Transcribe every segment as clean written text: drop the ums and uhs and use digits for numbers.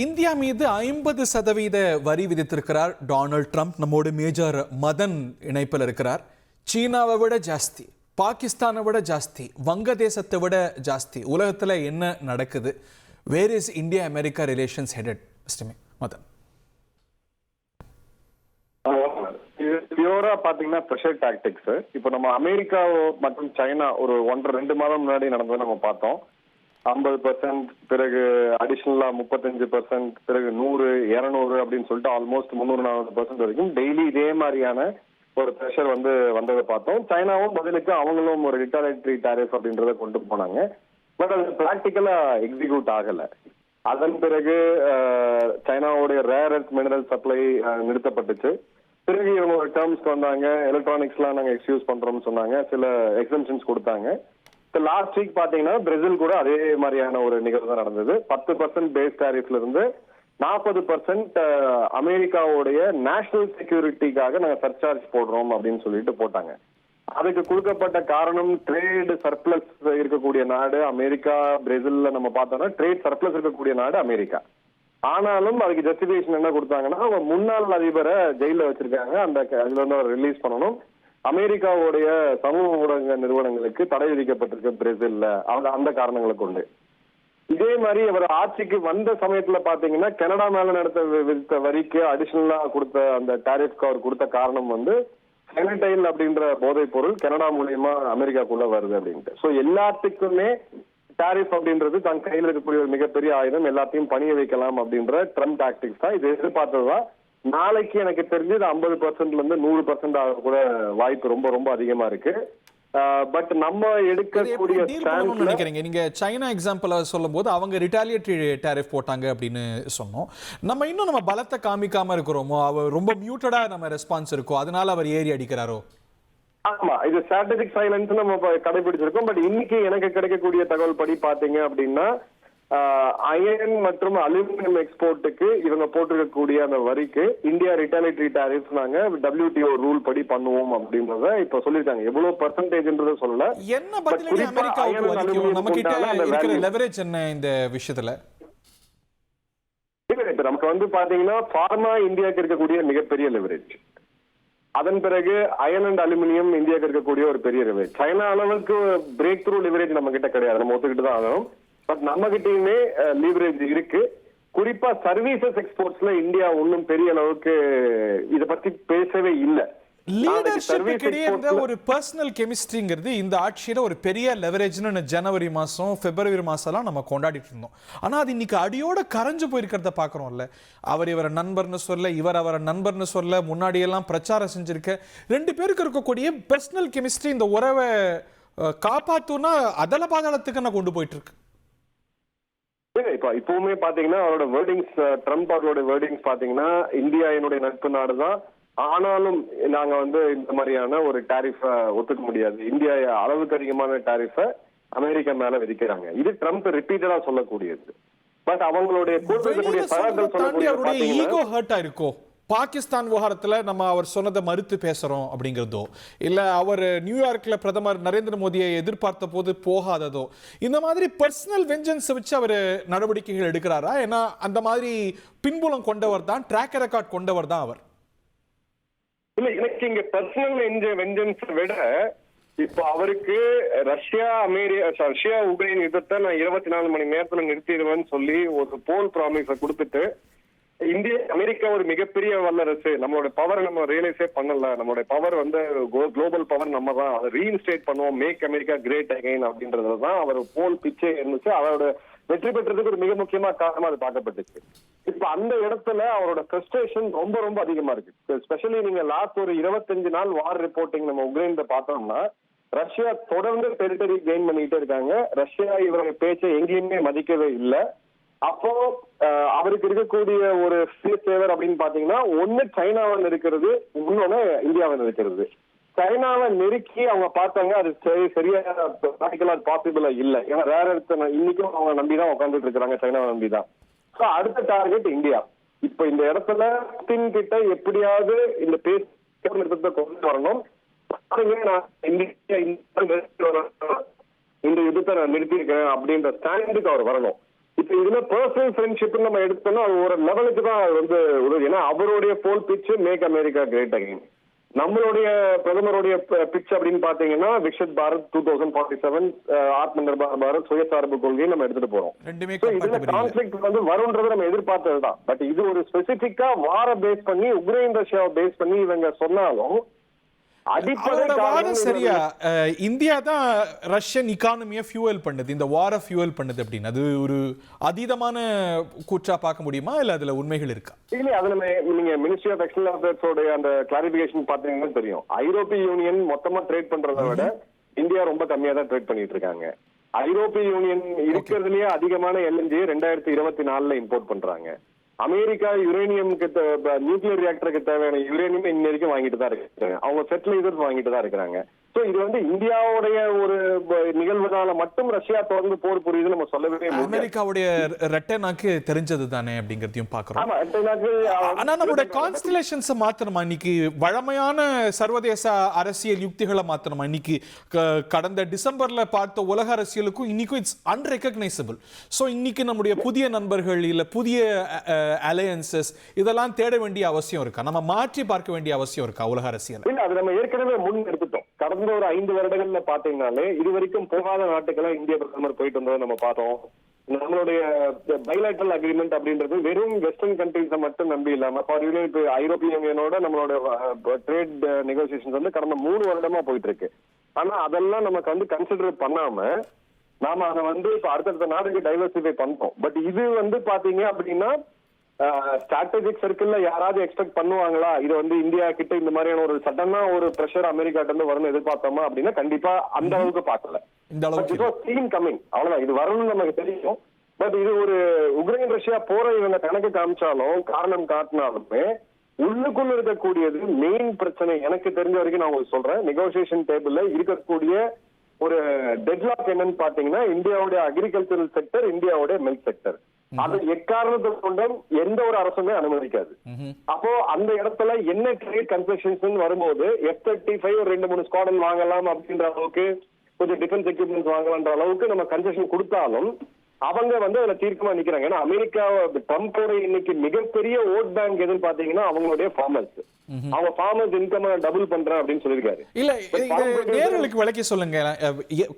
India மீது 50% வரி விதித்திருக்கிறார் Donald Trump. நம்மோடு மேஜர் மதன் இணைப்பில் இருக்கிறார். சீனாவை விட ஜாஸ்தி, பாகிஸ்தானை விட ஜாஸ்தி, வங்கதேசத்தை விட ஜாஸ்தி. உலகத்தில் என்ன நடக்குது? Where is India America relations headed? மதன், பியூரா பாத்தீங்கன்னா ப்ரெஷர் டாக்டிக்ஸ். இப்போ நம்ம அமெரிக்கா மற்றும் சைனா ஒரு 1-2 மாதம் முன்னாடி நடந்ததை நம்ம பார்த்தோம். 50%, பிறகு அடிஷனலா 35%, பிறகு 100, 200 அப்படின்னு சொல்லிட்டு ஆல்மோஸ்ட் 300-400% வரைக்கும் டெய்லி இதே மாதிரியான ஒரு ப்ரெஷர் வந்ததை பார்த்தோம். சைனாவும் பதிலுக்கு அவங்களும் ஒரு ரிட்டாலிட்டரி டாரிஃப் அப்படின்றத கொண்டு போனாங்க. பட் அது பிராக்டிக்கலா எக்ஸிக்யூட் ஆகல. அதன் பிறகு சைனாவுடைய ரேர் எர்த் மினரல் சப்ளை நிறுத்தப்பட்டுச்சு. பிறகு இவங்க ஒரு டேர்ம்ஸ்க்கு வந்தாங்க. எலக்ட்ரானிக்ஸ்லாம் நாங்க எக்ஸ்யூஸ் பண்றோம்னு சொன்னாங்க. சில எக்ஸம்ஷன்ஸ் கொடுத்தாங்க. லாஸ்ட் வீக் பாத்தீங்கன்னா பிரேசில் கூட அதே மாதிரியான ஒரு நிகழ்வு தான் நடந்தது. 10% பேஸ் டாரிஃப்ல இருந்து 40% அமெரிக்காவுடைய நேஷனல் செக்யூரிட்டிக்காக நாங்க சர்சார்ஜ் போடுறோம் அப்படின்னு சொல்லிட்டு போட்டாங்க. அதுக்கு கொடுக்கப்பட்ட காரணம் ட்ரேட் சர்ப்ளஸ் இருக்கக்கூடிய நாடு அமெரிக்கா. பிரேசில்ல நம்ம பார்த்தோம்னா ட்ரேட் சர்ப்ளஸ் இருக்கக்கூடிய நாடு அமெரிக்கா. ஆனாலும் அதுக்கு ஜஸ்டிபிகேஷன் என்ன கொடுத்தாங்கன்னா, அவங்க முன்னாள் அதிபரை ஜெயில வச்சிருக்காங்க, அந்த அதுல இருந்து அவர் ரிலீஸ் பண்ணணும். அமெரிக்காவுடைய சமூக ஊடக நிறுவனங்களுக்கு தடை விதிக்கப்பட்டிருக்கு பிரேசில்ல, அந்த காரணங்களை கொண்டு. இதே மாதிரி அவர் ஆட்சிக்கு வந்த சமயத்துல பாத்தீங்கன்னா கனடா மேல விதித்த வரிக்கு அடிஷனலா கொடுத்த அந்த டாரிஃப்க்கு அவர் கொடுத்த காரணம் செனடைல் அப்படின்ற போதைப் பொருள் கனடா மூலியமா அமெரிக்காக்குள்ள வருது அப்படின்ட்டு. சோ எல்லாத்துக்குமே டாரிஃப் அப்படின்றது தன் கையில் இருக்கக்கூடிய ஒரு மிகப்பெரிய ஆயுதம், எல்லாத்தையும் பணிய வைக்கலாம் அப்படின்ற ட்ரம்ப் டாக்டிக்ஸ் தான். இது எதிர்பார்த்ததுதான். நாளைக்கு எனக்கு தெரிஞ்சு 50%ல இருந்து 100% ஆக கூட வாய்ப்பு ரொம்ப ரொம்ப அதிகமா இருக்கு. பட் நம்ம எடுக்கக்கூடிய நினைக்கிறீங்க, நீங்க சைனா எக்ஸாம்பிள் சொல்லும் போது அவங்க ரிட்டாலியேட்டரி டாரிஃப் போட்டாங்க அப்படின்னு சொன்னோம். நம்ம இன்னும் நம்ம பலத்தை காமிக்காம இருக்கிறோமோ, அவர் ரொம்ப மியூட்டடா நம்ம ரெஸ்பான்ஸ் இருக்கோ, அதனால அவர் ஏறி அடிக்கிறாரோ? ஆமா, இது ஸ்ட்ராட்டஜிக் சைலன்ஸ் நம்ம கடைபிடிச்சிருக்கோம். பட் இன்னைக்கு எனக்கு கிடைக்கக்கூடிய தகவல் படி பாத்தீங்க அப்படின்னா, அயன் மற்றும் அலுமினியம் எக்ஸ்போர்ட்டுக்கு இவங்க போட்டிருக்கக்கூடிய அந்த வரிக்கு இந்தியா ரிட்டாலிட்டரி டாரிஃப் நாங்க WTO ரூல் படி பண்ணுவோம் அப்படின்றத இப்ப சொல்லிருக்காங்க. எவ்வளவு பெர்சன்டேஜ்ன்றத சொல்லல. என்ன பதிலடி அமெரிக்காவுக்கு வலிக்கும்? நம்ம கிட்ட இருக்கிற லெவரேஜ் என்ன இந்த விஷயத்துல? இப்ப நமக்கு பாத்தீங்கன்னா ஃபார்மா இந்தியாவுக்கு இருக்கக்கூடிய மிகப்பெரிய லெவரேஜ். அதன் பிறகு அயன் அண்ட் அலுமினியம் இந்தியாவுக்கு இருக்கக்கூடிய ஒரு பெரிய லெவரேஜ். சைனா அளவுக்கு பிரேக் த்ரூ லெவரேஜ் நம்ம கிட்ட கிடையாது, நம்ம ஒத்துக்கிட்டு தான் ஆகணும். பட் நம்ம கிட்டயுமே லீவரேஜ் இருக்கு. குறிப்பா சர்வீசஸ் எக்ஸ்போர்ட்ஸ்ல இந்தியா ஒன்னும் பெரிய அளவுக்கு இத பத்தி பேசவே இல்லை. ஒரு பர்சனல் கெமிஸ்ட்ரிங்கிறது இந்த ஆட்சியில ஒரு பெரிய லெவரேஜ்னு ஜனவரி மாசம் பிப்ரவரி மாசம்லாம் நம்ம கொண்டாடிட்டு இருந்தோம். ஆனா அது இன்னைக்கு அடியோட கரைஞ்சு போயிருக்கிறத பாக்குறோம்ல. அவர் இவரை நண்பர்னு சொல்ல, இவர் அவரை நண்பர்னு சொல்ல, முன்னாடி எல்லாம் பிரச்சாரம் செஞ்சிருக்க 2 பேருக்கு இருக்கக்கூடிய பர்சனல் கெமிஸ்ட்ரி இந்த உறவை காப்பாத்துனா அதல பாதாளத்துக்கு நான் கொண்டு போயிட்டு இருக்கு. இப்பவுமே பாத்தீங்கன்னா அவரோட வேர்டிங்ஸ், ட்ரம்ப் அவரோட வேர்டிங்ஸ் பாத்தீங்கன்னா இந்தியா என்னுடைய நட்பு நாடுதான், ஆனாலும் நாங்க இந்த மாதிரியான ஒரு டாரிஃப ஒத்துக்க முடியாது, இந்தியா அளவுக்கு அதிகமான டாரிஃப அமெரிக்கா மேல விதிக்கிறாங்க. இது ட்ரம்ப் ரிப்பீட்டடா சொல்லக்கூடியது. பட் அவங்களுடைய ஈகோ ஹர்ட்டா இருக்கோ? பாகிஸ்தான் விவகாரத்துல நம்ம அவர் சொன்னதை மறுத்து பேசுறோம் அப்படிங்கிறதோ, இல்ல அவர் நியூயார்க்ல பிரதமர் நரேந்திர மோடியை எதிர்பார்த்த போது போகாததோ, இந்த மாதிரி பர்சனல் வெஞ்சன்ஸ் வச்சு அவர் நடவடிக்கைகள் எடுக்கிறாரா? ஏன்னா அந்த மாதிரி பின்புலம் கொண்டவர் தான், ட்ராக் ரெக்கார்ட் கொண்டவர் தான் அவர். இல்ல, எனக்கு இங்க பர்சனல் வெஞ்சன்ஸ் விட இப்ப அவருக்கு ரஷ்யா உக்ரைன் யுத்தத்தை நான் 24 மணி நேரத்துல நிறுத்திடுவேன்னு சொல்லி ஒரு போல் ப்ராமிஸ கொடுத்துட்டு, அமெரிக்கா ஒரு மிகப்பெரிய வல்லரசு, நம்மளோட பவர் நம்ம ரியலைஸே பண்ணல, நம்மளோட பவர் குளோபல் பவர் நம்ம தான், அதை ரீஇன்ஸ்டேட் பண்ணுவோம், மேக் அமெரிக்கா கிரேட் அகைன் அப்படின்றதுதான் அவர் போல் பிச்சே இருந்துச்சு. அவரோட வெற்றி பெற்றதுக்கு ஒரு மிக முக்கியமான காரணமா அது பார்க்கப்பட்டுச்சு. இப்ப அந்த இடத்துல அவரோட ஃப்ரஸ்ட்ரேஷன் ரொம்ப ரொம்ப அதிகமா இருக்கு. ஸ்பெஷலி நீங்க லாஸ்ட் ஒரு 25 நாள் வார் ரிப்போர்ட்டிங் நம்ம உக்ரைன்ல பார்த்தோம்னா, ரஷ்யா தொடர்ந்து டெரிட்டரி கெயின் பண்ணிட்டே இருக்காங்க. ரஷ்யா இவருடைய பேச்சை எங்கேயுமே மதிக்கவே இல்லை. அப்போ அவருக்கு இருக்கக்கூடிய ஒரு ஃபேவர் அப்படின்னு பாத்தீங்கன்னா, ஒண்ணு சைனாவை நெருக்கிறது, இன்னொன்னு இந்தியாவை நெருக்கிறது. சைனாவை நெருக்கி அவங்க பார்த்தாங்க, அது சரியா பிராக்டிகலா பாசிபிளா இல்ல. ஏன்னா வேற இன்னைக்கும் அவங்க நம்பிதான் உட்காந்துட்டு இருக்காங்க, சைனாவை நம்பிதான். அடுத்த டார்கெட் இந்தியா. இப்ப இந்த இடத்துல புட்டின் கிட்ட எப்படியாவது இந்த பேச்சு கொண்டு வரணும், இந்த யுத்தத்தை நான் நிறுத்தி இருக்கேன் அப்படின்ற ஸ்டாண்டுக்கு அவர் வரணும். இப்ப இதுல பர்சனல் ஃப்ரெண்ட்ஷிப் நம்ம எடுத்தோம்னா அது ஒரு லெவலுக்கு தான் அது வந்து உதவி. ஏன்னா அவருடைய poll pitch make America great again. நம்மளுடைய பிரதமருடைய பிச் அப்படின்னு பாத்தீங்கன்னா விக்ஷித் பாரத் 2047, ஆத்ம நிர்பார் பாரத், சுயசார்பு கொள்கையை நம்ம எடுத்துட்டு போறோம். இதுல கான்ஃபிளிக்ட் வந்து வரும்ன்றது நம்ம எதிர்பார்த்ததுதான். பட் இது ஒரு ஸ்பெசிபிக்கா வார பேஸ் பண்ணி உக்ரைன் ரஷ்யாவை பேஸ் பண்ணி இவங்க சொன்னாலும் சரியா இந்தியா தான் ரஷ்யன் இக்கானமியை ஃபியூவல் பண்ணுது, இந்த வார ஃபியூவல் பண்ணுது அப்படின்னு அது ஒரு அதீதமான கூற்றா பார்க்க முடியுமா, இல்ல அதுல உண்மைகள் இருக்கா? இல்ல அதுல நீங்க மினிஸ்ட்ரி ஆஃப் எக்ஸ்டர்னல் அஃபேர்ஸோட அந்த கிளாரிபிகேஷன் பாத்தீங்கன்னா தெரியும். ஐரோப்பிய யூனியன் மொத்தமா ட்ரேட் பண்றதை விட இந்தியா ரொம்ப கம்மியா தான் ட்ரேட் பண்ணிட்டு இருக்காங்க. ஐரோப்பிய யூனியன் இருக்கிறதுலயே அதிகமான எல்என்ஜி 2024 இம்போர்ட் பண்றாங்க. அமெரிக்கா யுரேனியம்க்கு நியூக்ளியர் ரியாக்டருக்கு தேவையான யுரேனியம் இன்ன வரைக்கும் வாங்கிட்டு தான் இருக்காங்க. அவங்க ஃபெர்டிலைசர்ஸ் வாங்கிட்டு தான் இருக்கிறாங்க. சோ இது வந்து இந்தியாவுடைய ஒரு நிகழ்வுனால மட்டும் ரஷ்யா தொடர்ந்து போர் புரியுது நம்ம சொல்லவே முடியாது. அமெரிக்காவுடைய ரெட்டனாக்கு தெரிஞ்சது தானே அப்படிங்கறதையும் பாக்குறோம். ஆனா நம்மளுடைய கான்ஸ்டலேஷன்ஸ் மாத்தணுமா, இன்னைக்கு வழமையான சர்வதேச அரசியல் யுக்திகளை மாத்தணுமா? இன்னைக்கு கடந்த டிசம்பர்ல பார்த்த உலக அரசியலுக்கும் இன்னைக்கும் இட்ஸ் அன்ரெகக்னைசபிள். சோ இன்னைக்கு நம்முடைய புதிய நண்பர்கள் இல்ல புதிய அலையன்சஸ் இதெல்லாம் தேட வேண்டிய அவசியம் இருக்கா? நம்ம மாற்றி பார்க்க வேண்டிய அவசியம் இருக்கா உலக அரசியல்? இல்ல அது நம்ம ஏற்கனவே முன் எடுத்துட்டோம். கடந்த ஒரு 5 வருடங்கள்ல பாத்தீங்கன்னாலே இது வரைக்கும் போகாத நாட்டுக்கெல்லாம் இந்திய பிரதமர் போயிட்டு வந்ததை நம்ம பார்த்தோம். நம்மளுடைய பைலேட்டரல் அக்ரிமெண்ட் அப்படின்றது வெறும் வெஸ்டர்ன் கண்ட்ரீஸை மட்டும் நம்பி இல்லாம இப்ப ஐரோப்பிய யூனியனோட நம்மளோட ட்ரேட் நெகோசியேஷன்ஸ் வந்து கடந்த 3 வருடமா போயிட்டு இருக்கு. ஆனா அதெல்லாம் நமக்கு வந்து கன்சிடர் பண்ணாம நாம அதை வந்து இப்ப அடுத்தடுத்த நாடுக்கு டைவர்சிஃபை பண்றோம். பட் இது வந்து பாத்தீங்க அப்படின்னா ஸ்ட்ராட்டஜிக் சர்க்கிள்ல யாராவது எக்ஸ்பெக்ட் பண்ணுவாங்களா இது வந்து இந்தியா கிட்ட இந்த மாதிரியான ஒரு சடனா ஒரு பிரஷர் அமெரிக்காட்ட இருந்து வரணும் எதிர்பார்த்தோமா அப்படின்னா கண்டிப்பா அந்த அளவுக்கு பார்க்கல. கமிங் அவ்வளவுதான். இது வரணும்னு நமக்கு தெரியும். பட் இது ஒரு உக்ரைன் ரஷ்யா போற இவங்க கணக்கு காமிச்சாலும் காரணம் காட்டினாலுமே உள்ளுக்குள்ள இருக்கக்கூடியது மெயின் பிரச்சனை எனக்கு தெரிஞ்ச வரைக்கும் நான் உங்களுக்கு சொல்றேன். நெகோசியேஷன் டேபிள்ல இருக்கக்கூடிய ஒரு டெட்லாக் என்னன்னு பாத்தீங்கன்னா இந்தியாவுடைய அக்ரிகல்ச்சரல் செக்டர், இந்தியாவுடைய மில்க் செக்டர். அது எக்காரணத்தை கொண்டும் எந்த ஒரு அரசுமே அனுமதிக்காது. அப்போ அந்த இடத்துல என்ன ட்ரேட் கன்செஷன்ஸ் வரும்போது F-35 ஒரு 2-3 ஸ்குவாட்ரன் வாங்கலாம் அப்படின்ற அளவுக்கு, கொஞ்சம் டிஃபென்ஸ் எக்யூப்மெண்ட்ஸ் வாங்கலாம்ன்ற அளவுக்கு நம்ம கன்செஷன் கொடுத்தாலும் அவங்க வந்து அதுல தீர்க்கமா நிக்கிறாங்க. ஏன்னா அமெரிக்கா ட்ரம்போட இன்னைக்கு மிகப்பெரிய ஓட் பேங்க் எதுன்னு பாத்தீங்கன்னா அவங்களுடைய ஃபார்மர்ஸ். அவங்க ஃபார்மர்ஸ் இன்கம் டபுள் பண்றேன் அப்படின்னு சொல்லியிருக்காரு. இல்ல நேர்களுக்கு விளக்கி சொல்லுங்க.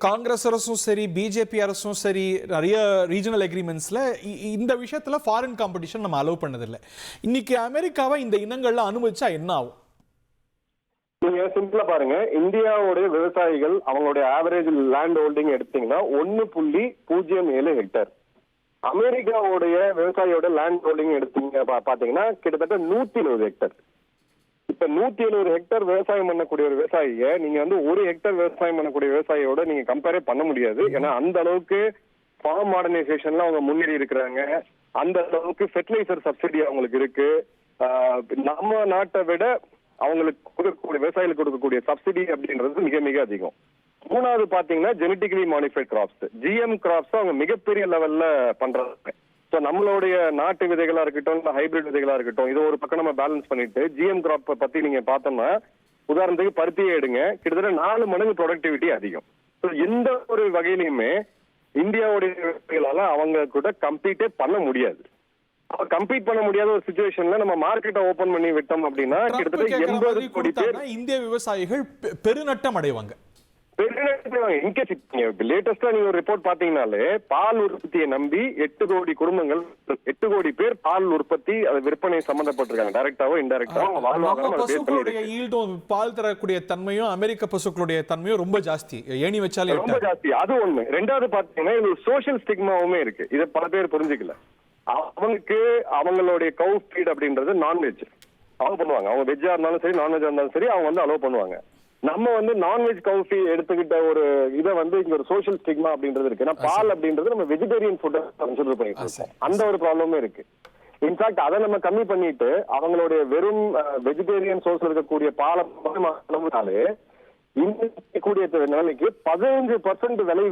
காங்கிரஸ் அரசும் சரி பிஜேபி அரசும் சரி நிறைய ரீஜனல் அக்ரிமெண்ட்ஸ்ல இந்த விஷயத்துல ஃபாரின் காம்படிஷன் நம்ம அலோவ் பண்ணதில்லை. இன்னைக்கு அமெரிக்காவை இந்த இனங்கள்ல அனுமதிச்சா என்ன ஆகும்? நீங்க சிம்பிளா பாருங்க, இந்தியாவுடைய விவசாயிகள் அவங்களுடைய ஆவரேஜ் லேண்ட் ஹோல்டிங் எடுத்தீங்கன்னா 1.07 ஹெக்டேர். அமெரிக்காவுடைய விவசாயியோட லேண்ட் ஹோல்டிங் எடுத்தீங்க பாத்தீங்கன்னா கிட்டத்தட்ட 170 ஹெக்டேர். இப்ப 170 ஹெக்டேர் விவசாயம் பண்ணக்கூடிய ஒரு விவசாயிய நீங்க வந்து 1 ஹெக்டேர் விவசாயம் பண்ணக்கூடிய விவசாயியோட நீங்க கம்பேரே பண்ண முடியாது. ஏன்னா அந்த அளவுக்கு ஃபார்ம் மாடர்னைசேஷன்ல அவங்க முன்னேறி இருக்கிறாங்க. அந்த அளவுக்கு ஃபெர்டிலைசர் சப்சிடி அவங்களுக்கு இருக்கு. நம்ம நாட்டை விட அவங்களுக்கு கொடுக்கக்கூடிய விவசாயிகளுக்கு கொடுக்கக்கூடிய சப்சிடி அப்படின்றது மிக மிக அதிகம். 3வது பாத்தீங்கன்னா ஜெனட்டிகலி மாடிஃபைட் கிராப்ஸ், GM கிராப்ஸ் அவங்க மிகப்பெரிய லெவல்ல பண்றாங்க. ஸோ நம்மளுடைய நாட்டு விதைகளா இருக்கட்டும், ஹைபிரிட் விதைகளா இருக்கட்டும், இதை ஒரு பக்கம் நம்ம பேலன்ஸ் பண்ணிட்டு GM கிராப் பத்தி நீங்க பார்த்தோம்னா உதாரணத்துக்கு பருத்தியை எடுங்க, கிட்டத்தட்ட 4 மடங்கு ப்ரொடக்டிவிட்டி அதிகம். ஸோ எந்த ஒரு வகையிலுமே இந்தியாவுடைய விவசாயிகளால அவங்க கூட கம்பீட்டே பண்ண முடியாது. கம்பீட் பண்ண முடியாத ஒரு சிச்சுவேஷன்ல நம்ம மார்க்கெட்டை ஓபன் பண்ணி விட்டோம் அப்படின்னா கிட்டத்தட்ட 80 கோடி பேர் இந்திய விவசாயிகள் பெருநட்டம் அடைவாங்க. லேட்டஸ்டா நீங்க ஒரு ரிப்போர்ட் பாத்தீங்கன்னாலே பால் உற்பத்தியை நம்பி 8 கோடி குடும்பங்கள், 8 கோடி பேர் பால் உற்பத்தி விற்பனை சம்பந்தப்பட்டிருக்காங்க. டைரக்டாவோ இன்டைரக்டாவோ பால் தரக்கூடிய தன்மையும் அமெரிக்க பசுக்களுடைய தன்மையும் ரொம்ப ஜாஸ்தி, ஏணி வச்சாலே ரொம்ப ஜாஸ்தி. அது ஒண்ணு. 2வது பாத்தீங்கன்னா இது சோசியல் ஸ்டிக்மாவுமே இருக்கு. இதை பல பேர் புரிஞ்சுக்கல. அவங்களுக்கு அவங்களுடைய கவு ஃபீட் அப்படின்றது நான்வெஜ் அலோவ் பண்ணுவாங்க. அவங்க வெஜ்ஜா இருந்தாலும் சரி நான்வெஜ்ஜா இருந்தாலும் சரி அவங்க வந்து அலோவ் பண்ணுவாங்க. நம்ம வந்து நான்வெஜ் கவு ஃபீட் எடுத்துக்கிட்ட ஒரு இதை வந்து இங்க ஒரு சோசியல் ஸ்டிக்மா அப்படின்றது இருக்கு. ஏன்னா பால் அப்படின்றது நம்ம வெஜிடேரியன் ஃபுட் கன்சிடர் பண்ணிட்டு இருக்கோம். அந்த ஒரு ப்ராப்ளமே இருக்கு. இன்ஃபேக்ட் அதை நம்ம கம்மி பண்ணிட்டு அவங்களுடைய வெறும் வெஜிடேரியன் சோர்ஸ்ல இருக்கக்கூடிய பாலை அளவுனாலே கூடிய நிலைமைக்கு 15% விலை